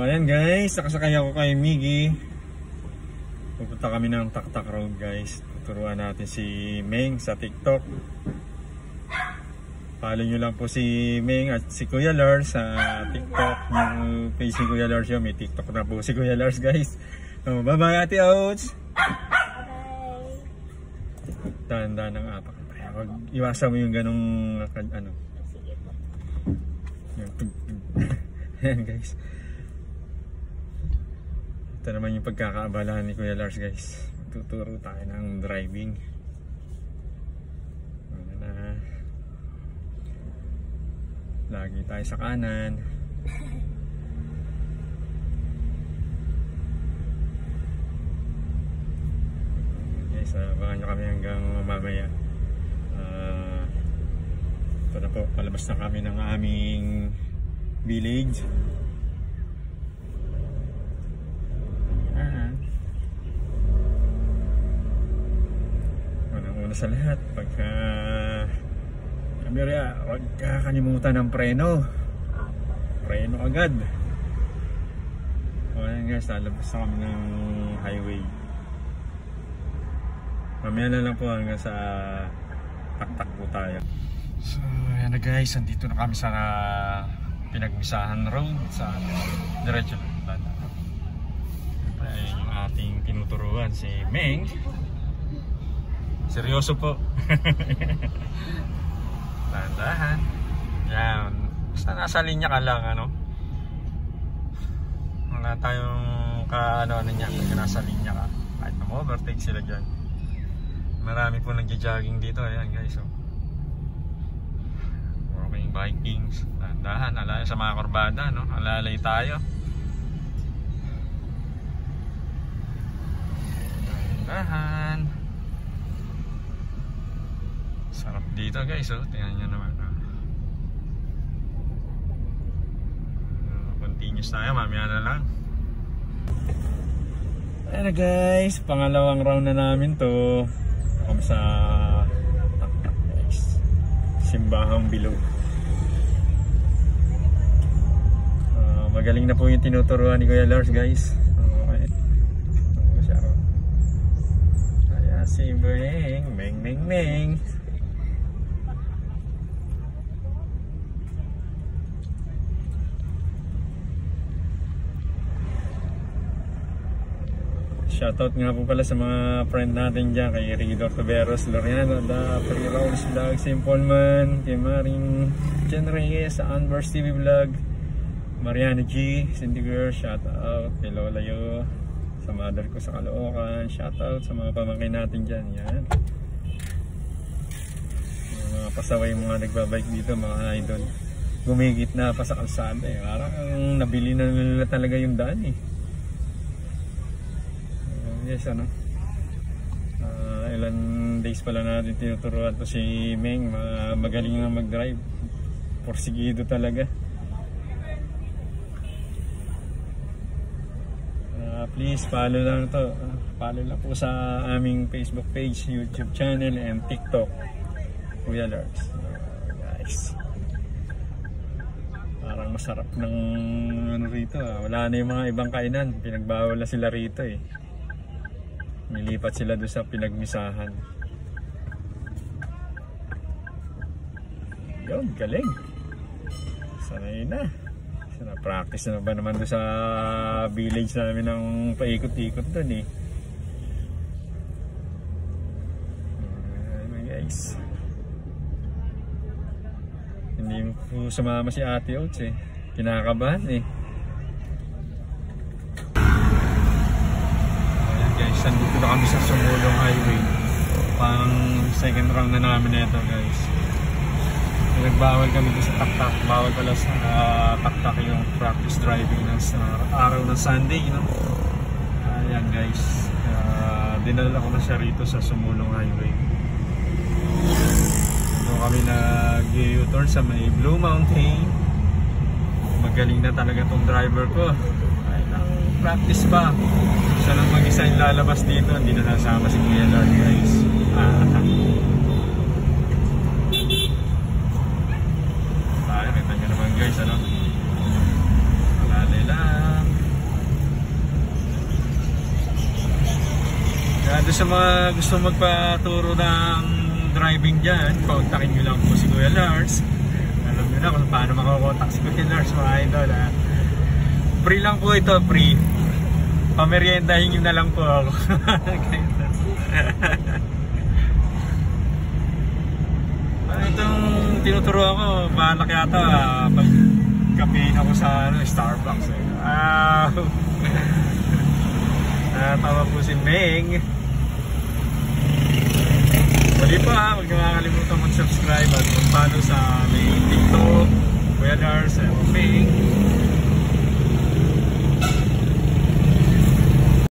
Ayan guys, nakasakay ako kay Miggy. Pupunta kami ng Taktak Road guys. Tuturuan natin si Meng sa TikTok. Follow nyo lang po si Meng at si Kuya Lars sa TikTok. Yung page ni Kuya Lars yun, may TikTok na po si Kuya Lars guys. Bye bye Ate Ouch! Tanda ng apak. Huwag iwasan mo yung ganong ano. Ayan guys. Ito naman yung pagkakaabalahan ni Kuya Lars guys. Tuturo tayo ng driving. Lagi tayo sa kanan. Guys, abangan nyo kami hanggang mamaya. Ito na po, palabas na kami ng aming village. Unang-una sa lahat, pagka Camera, huwag kakalimutan ng preno. Preno agad. Ayan guys, lalabas na kami ng highway. Mamaya na lang po hanggang sa Taktak po tayo. So ayan na guys, andito na kami sa Pinagmisahan Road. Sa diretso lang. Ayan yung ating tinuturuan, si Meng. Seryoso po. Tandahan. Yan. Basta nasa linya ka lang, ano. Wala tayong ano niya, kung nasa linya ka. Kahit ma-overtake sila dyan. Marami po nagja-jogging dito. Ayan guys, oh. Walking Vikings. Tandahan. Alala sa mga kurbada, no. Alalay tayo. Tandahan. Sarap dito guys, oh. Tingnan nyo naman, oh. Continuous tayo, mamaya na lang. Ayan na guys, pangalawang round na namin to. Kami sa Taktak guys, Simbahang Bilog. Magaling na po yung tinuturuan ni Kuya Lars guys. Okay. Ayan si Meng, Meng. Shoutout nga po pala sa mga friend natin dyan, kay Ridor Taveros, Loriano, The Pre-Rolls Vlog, Simple Man, kay Maring Jen Reyes, sa Anvers TV Vlog, Mariana G, Cindy Girl, shoutout kay Lola Yo, sa mother ko sa Caloocan, shoutout sa mga pamangkin natin dyan. Yan. Mga pasaway mga nagbabike dito, mga idol. Gumigit na pa sa kalsada eh. Parang nabili na nila talaga yung daan eh. Yes, ano, ilan days pala natin tinuturuan to si Meng. Magaling na mag-drive, porsigido talaga. Please follow lang to, follow lang po sa aming Facebook page, YouTube channel and TikTok, Kuya Lars. Guys, parang masarap ng ano rito, wala na yung mga ibang kainan, pinagbawal na sila rito eh. Nilipat sila doon sa Pinagmisahan. Yun, galing. Sanay na. Practice na ba naman doon sa village namin ng paikot-ikot doon eh. Guys, hindi mo sumama si Ate Ouch eh. Kinakabahan eh. Nandito na kami sa Sumulong Highway. Pang second round na namin na ito guys. Nagbawal kami dito sa Taktak. Bawal pala sa Taktak yung practice driving ng araw ng Sunday, you know? Ayan guys, dinala ko na siya rito sa Sumulong Highway. So kami nag-U-turn sa may Blue Mountain. Magaling na talaga tong driver ko. Ay, ang practice pa. Siya lang mag-isa yung lalabas dito. Hindi na nasama si Kuya Lord guys. Tayo, kita nyo naman guys, ano? sa mga gusto magpaturo ng driving dyan, kontakin nyo lang po si Kuya Lars. Alam nyo na kung paano makakontak si Kuya Lars, mga idol. Free lang po ito, free. Pameriendahin nyo na lang po ako. Itong tinuturo ako, malaki yata pag kapein ako sa Starbucks. Natawa po si Meng. Mali pa, huwag nyo makakalimutan mag-subscribe at mag-follow sa aming TikTok, Kuya Lars, Meng.